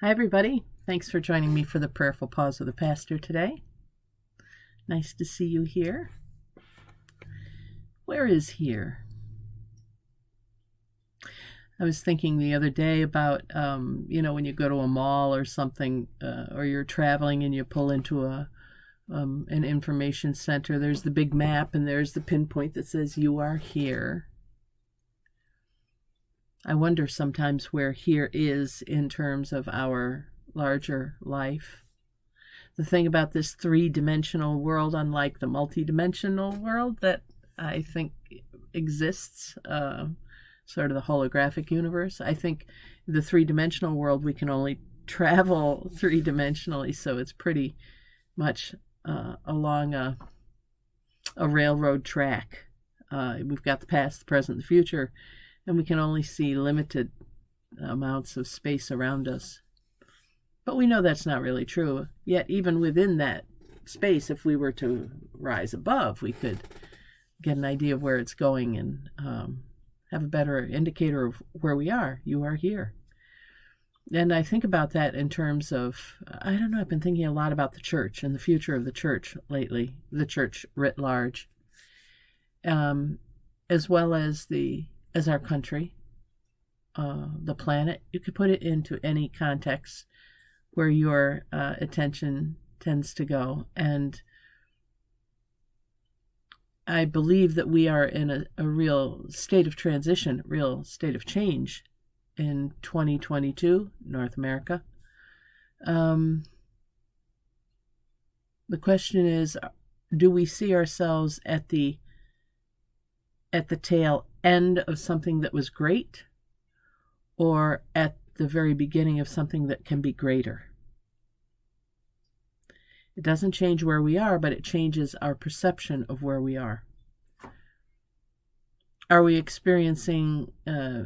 Hi, everybody. Thanks for joining me for the Prayerful Pause of the Pastor today. Nice to see you here. Where is here? I was thinking the other day about, when you go to a mall or something, or you're traveling and you pull into an information center, there's the big map and there's the pinpoint that says you are here. I wonder sometimes where here is in terms of our larger life. The thing about this three-dimensional world, unlike the multi-dimensional world that I think exists, sort of the holographic universe, I think the three-dimensional world we can only travel three-dimensionally, so it's pretty much along a railroad track. We've got the past, the present, the future, and we can only see limited amounts of space around us. But we know that's not really true. Yet even within that space, if we were to rise above, we could get an idea of where it's going and have a better indicator of where we are. You are here. And I think about that in terms of, I don't know, I've been thinking a lot about the church and the future of the church lately, the church writ large, as well as our country, the planet. You could put it into any context where your attention tends to go. And I believe that we are in a real state of transition, real state of change in 2022, North America. The question is, do we see ourselves at the tail end of something that was great, or at the very beginning of something that can be greater? It doesn't change where we are, but it changes our perception of where we are. Are we experiencing I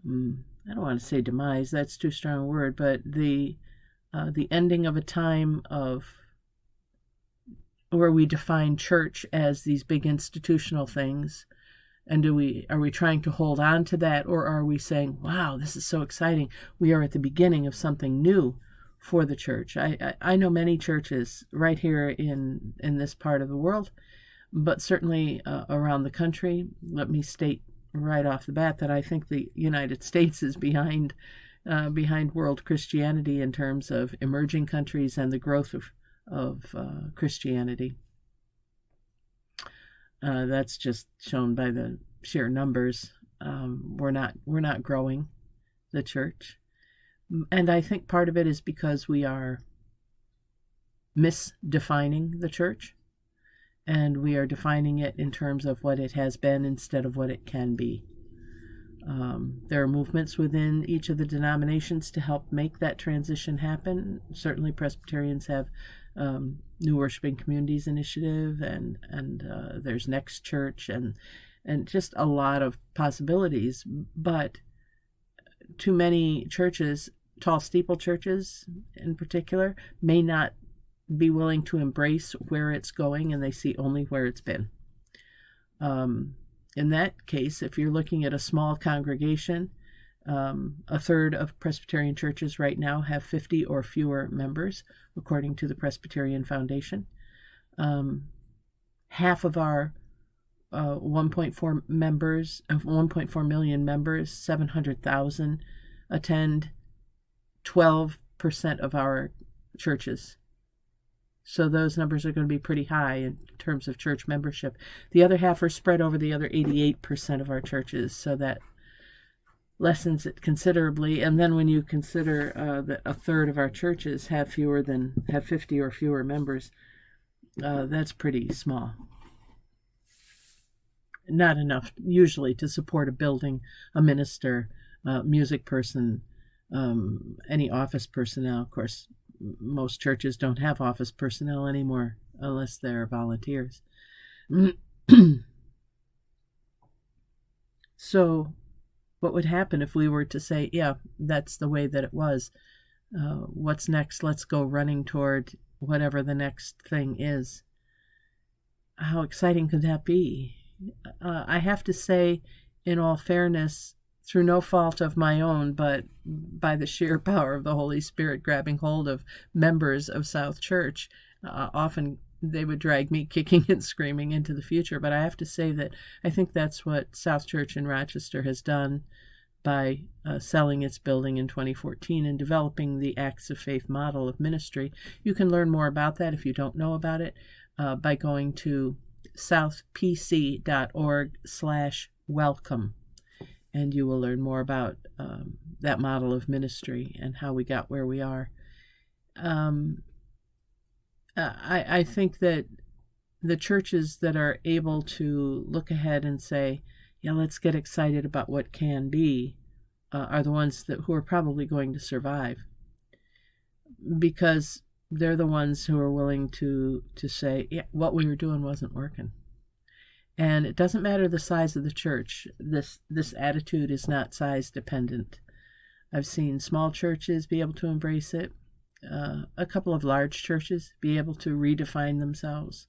don't want to say demise, that's too strong a word, but the ending of a time of where we define church as these big institutional things? And are we trying to hold on to that, or are we saying, wow, this is so exciting, we are at the beginning of something new for the church? I know many churches right here in this part of the world, but certainly around the country. Let me state right off the bat that I think the United States is behind world Christianity in terms of emerging countries and the growth of Christianity. That's just shown by the sheer numbers. We're not growing the church, and I think part of it is because we are misdefining the church, and we are defining it in terms of what it has been instead of what it can be. There are movements within each of the denominations to help make that transition happen. Certainly Presbyterians have New Worshiping Communities Initiative, and there's Next Church, and just a lot of possibilities. But too many churches, tall steeple churches in particular, may not be willing to embrace where it's going, and they see only where it's been. In that case, if you're looking at a small congregation, a third of Presbyterian churches right now have 50 or fewer members, according to the Presbyterian Foundation. Half of our 1.4 million members, 700,000 attend 12% of our churches. So those numbers are going to be pretty high in terms of church membership. The other half are spread over the other 88% of our churches, so that lessens it considerably. And then when you consider that a third of our churches have 50 or fewer members, that's pretty small. Not enough usually to support a building, a minister, music person, any office personnel. Of course, most churches don't have office personnel anymore unless they're volunteers. So what would happen if we were to say, yeah, that's the way that it was? What's next? Let's go running toward whatever the next thing is. How exciting could that be? I have to say, in all fairness, through no fault of my own, but by the sheer power of the Holy Spirit grabbing hold of members of South Church. Often they would drag me kicking and screaming into the future. But I have to say that I think that's what South Church in Rochester has done by selling its building in 2014 and developing the Acts of Faith model of ministry. You can learn more about that if you don't know about it by going to southpc.org/welcome. And you will learn more about that model of ministry and how we got where we are. I think that the churches that are able to look ahead and say, yeah, let's get excited about what can be, are the ones who are probably going to survive. Because they're the ones who are willing to say, yeah, what we were doing wasn't working. And it doesn't matter the size of the church. This attitude is not size dependent. I've seen small churches be able to embrace it. A couple of large churches be able to redefine themselves.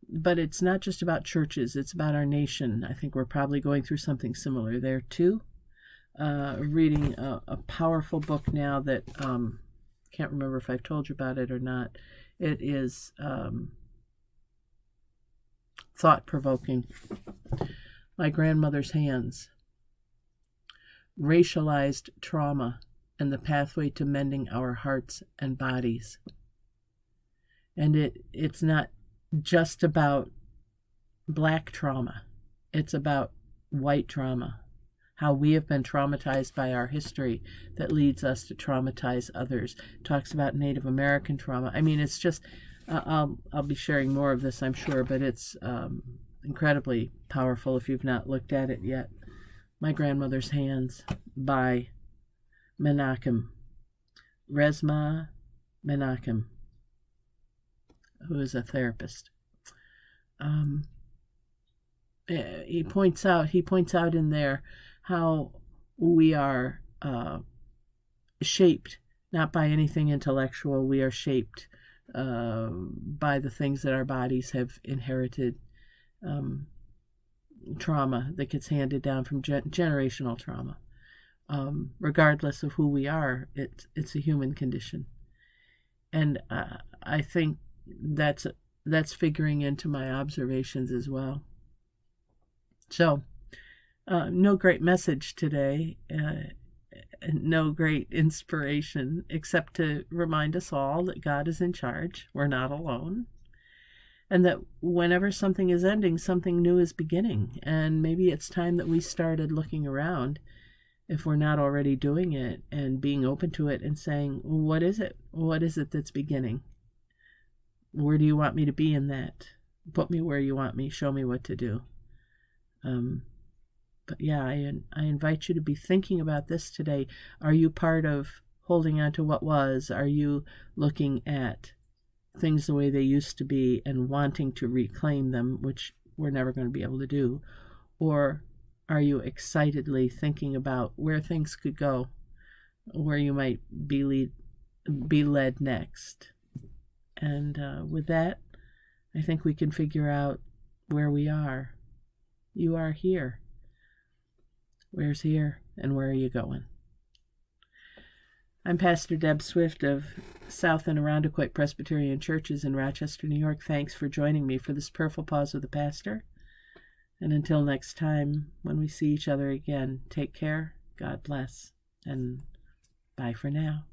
But it's not just about churches, it's about our nation. I think we're probably going through something similar there too. Reading a powerful book now that can't remember if I've told you about it or not. It is thought-provoking. My Grandmother's Hands. Racialized Trauma and the Pathway to Mending Our Hearts and Bodies. And it's not just about black trauma. It's about white trauma. How we have been traumatized by our history that leads us to traumatize others. It talks about Native American trauma. I mean, it's just, I'll be sharing more of this, I'm sure, but it's incredibly powerful if you've not looked at it yet. My Grandmother's Hands by Menachem. Resmaa Menachem, who is a therapist. He points out in there how we are shaped not by anything intellectual. We are shaped by the things that our bodies have inherited, trauma that gets handed down from generational trauma. Regardless of who we are, it's a human condition. And I think that's figuring into my observations as well. So, no great message today, no great inspiration, except to remind us all that God is in charge. We're not alone. And that whenever something is ending, something new is beginning. And maybe it's time that we started looking around, if we're not already doing it, and being open to it and saying, what is it? What is it that's beginning? Where do you want me to be in that? Put me where you want me. Show me what to do. But yeah, I invite you to be thinking about this today. Are you part of holding on to what was? Are you looking at things the way they used to be and wanting to reclaim them, which we're never going to be able to do? Or are you excitedly thinking about where things could go, where you might be led next? And with that, I think we can figure out where we are. You are here. Where's here, and where are you going? I'm Pastor Deb Swift of South and Irondequoit Presbyterian Churches in Rochester, New York. Thanks for joining me for this prayerful pause with the pastor. And until next time, when we see each other again, take care, God bless, and bye for now.